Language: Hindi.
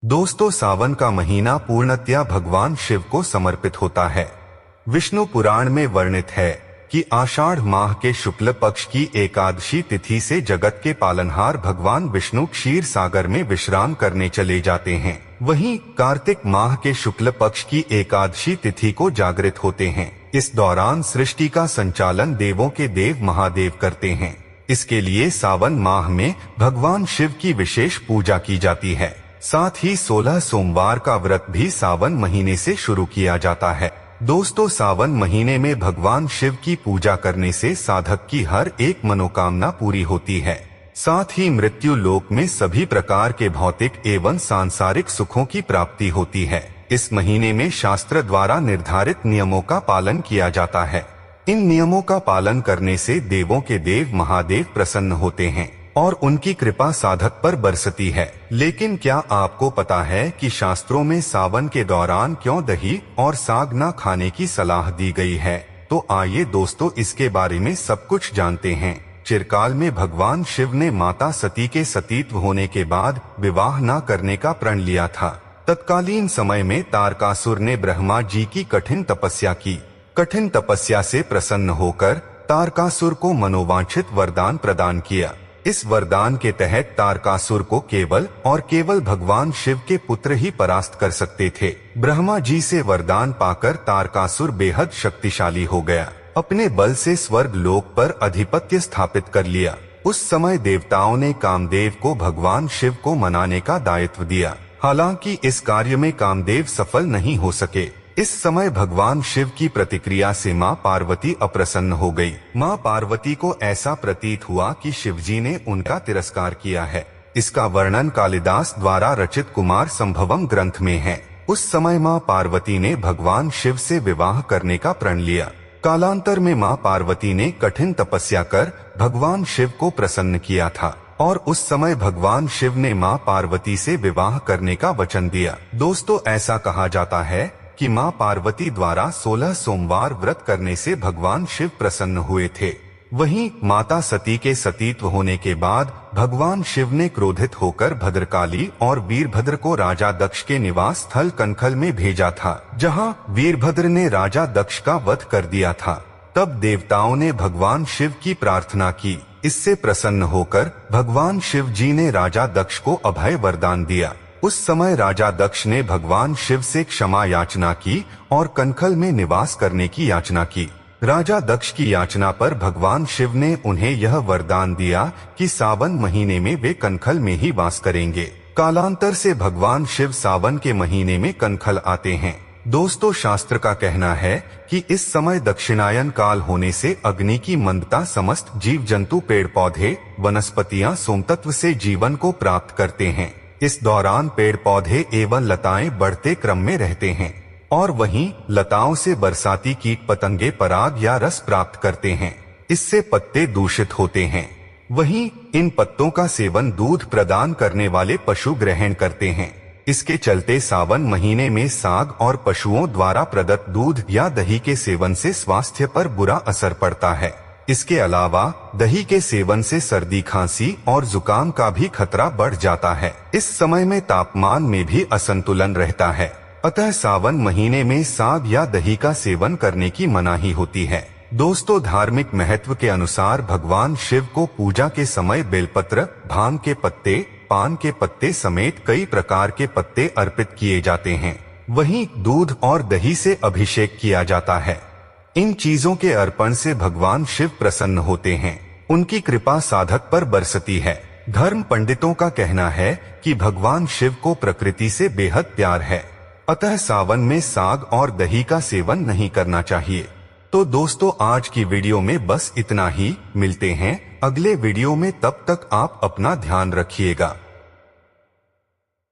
दोस्तों, सावन का महीना पूर्णतया भगवान शिव को समर्पित होता है। विष्णु पुराण में वर्णित है कि आषाढ़ माह के शुक्ल पक्ष की एकादशी तिथि से जगत के पालनहार भगवान विष्णु क्षीर सागर में विश्राम करने चले जाते हैं। वहीं कार्तिक माह के शुक्ल पक्ष की एकादशी तिथि को जागृत होते हैं। इस दौरान सृष्टि का संचालन देवों के देव महादेव करते हैं। इसके लिए सावन माह में भगवान शिव की विशेष पूजा की जाती है। साथ ही 16 सोमवार का व्रत भी सावन महीने से शुरू किया जाता है। दोस्तों, सावन महीने में भगवान शिव की पूजा करने से साधक की हर एक मनोकामना पूरी होती है। साथ ही मृत्यु लोक में सभी प्रकार के भौतिक एवं सांसारिक सुखों की प्राप्ति होती है। इस महीने में शास्त्र द्वारा निर्धारित नियमों का पालन किया जाता है। इन नियमों का पालन करने से देवों के देव महादेव प्रसन्न होते हैं और उनकी कृपा साधक पर बरसती है। लेकिन क्या आपको पता है कि शास्त्रों में सावन के दौरान क्यों दही और साग न खाने की सलाह दी गई है? तो आइए दोस्तों, इसके बारे में सब कुछ जानते हैं। चिरकाल में भगवान शिव ने माता सती के सतीत्व होने के बाद विवाह न करने का प्रण लिया था। तत्कालीन समय में तारकासुर ने ब्रह्मा जी की कठिन तपस्या की। कठिन तपस्या से प्रसन्न होकर तारकासुर को मनोवांछित वरदान प्रदान किया। इस वरदान के तहत तारकासुर को केवल और केवल भगवान शिव के पुत्र ही परास्त कर सकते थे। ब्रह्मा जी से वरदान पाकर तारकासुर बेहद शक्तिशाली हो गया। अपने बल से स्वर्ग लोक पर अधिपत्य स्थापित कर लिया। उस समय देवताओं ने कामदेव को भगवान शिव को मनाने का दायित्व दिया। हालांकि इस कार्य में कामदेव सफल नहीं हो सके। इस समय भगवान शिव की प्रतिक्रिया से मां पार्वती अप्रसन्न हो गई। मां पार्वती को ऐसा प्रतीत हुआ कि शिवजी ने उनका तिरस्कार किया है। इसका वर्णन कालिदास द्वारा रचित कुमार संभवम ग्रंथ में है। उस समय मां पार्वती ने भगवान शिव से विवाह करने का प्रण लिया। कालांतर में मां पार्वती ने कठिन तपस्या कर भगवान शिव को प्रसन्न किया था और उस समय भगवान शिव ने मां पार्वती से विवाह करने का वचन दिया। दोस्तों, ऐसा कहा जाता है कि मां पार्वती द्वारा 16 सोमवार व्रत करने से भगवान शिव प्रसन्न हुए थे। वहीं माता सती के सतीत्व होने के बाद भगवान शिव ने क्रोधित होकर भद्रकाली और वीरभद्र को राजा दक्ष के निवास स्थल कनखल में भेजा था, जहां वीरभद्र ने राजा दक्ष का वध कर दिया था। तब देवताओं ने भगवान शिव की प्रार्थना की। इससे प्रसन्न होकर भगवान शिव जी ने राजा दक्ष को अभय वरदान दिया। उस समय राजा दक्ष ने भगवान शिव से क्षमा याचना की और कनखल में निवास करने की याचना की। राजा दक्ष की याचना पर भगवान शिव ने उन्हें यह वरदान दिया कि सावन महीने में वे कनखल में ही वास करेंगे। कालांतर से भगवान शिव सावन के महीने में कनखल आते हैं। दोस्तों, शास्त्र का कहना है कि इस समय दक्षिणायन काल होने से अग्नि की मंदता समस्त जीव जंतु, पेड़ पौधे, वनस्पतियां सोमतत्व से जीवन को प्राप्त करते हैं। इस दौरान पेड़ पौधे एवं लताएं बढ़ते क्रम में रहते हैं और वहीं लताओं से बरसाती कीट पतंगे पराग या रस प्राप्त करते हैं। इससे पत्ते दूषित होते हैं। वहीं इन पत्तों का सेवन दूध प्रदान करने वाले पशु ग्रहण करते हैं। इसके चलते सावन महीने में साग और पशुओं द्वारा प्रदत्त दूध या दही के सेवन से स्वास्थ्य पर बुरा असर पड़ता है। इसके अलावा दही के सेवन से सर्दी, खांसी और जुकाम का भी खतरा बढ़ जाता है। इस समय में तापमान में भी असंतुलन रहता है, अतः सावन महीने में साग या दही का सेवन करने की मनाही होती है। दोस्तों, धार्मिक महत्व के अनुसार भगवान शिव को पूजा के समय बेलपत्र, भांग के पत्ते, पान के पत्ते समेत कई प्रकार के पत्ते अर्पित किए जाते हैं। वहीं दूध और दही से अभिषेक किया जाता है। इन चीजों के अर्पण से भगवान शिव प्रसन्न होते हैं। उनकी कृपा साधक पर बरसती है। धर्म पंडितों का कहना है कि भगवान शिव को प्रकृति से बेहद प्यार है, अतः सावन में साग और दही का सेवन नहीं करना चाहिए। तो दोस्तों, आज की वीडियो में बस इतना ही। मिलते हैं अगले वीडियो में, तब तक आप अपना ध्यान रखिएगा।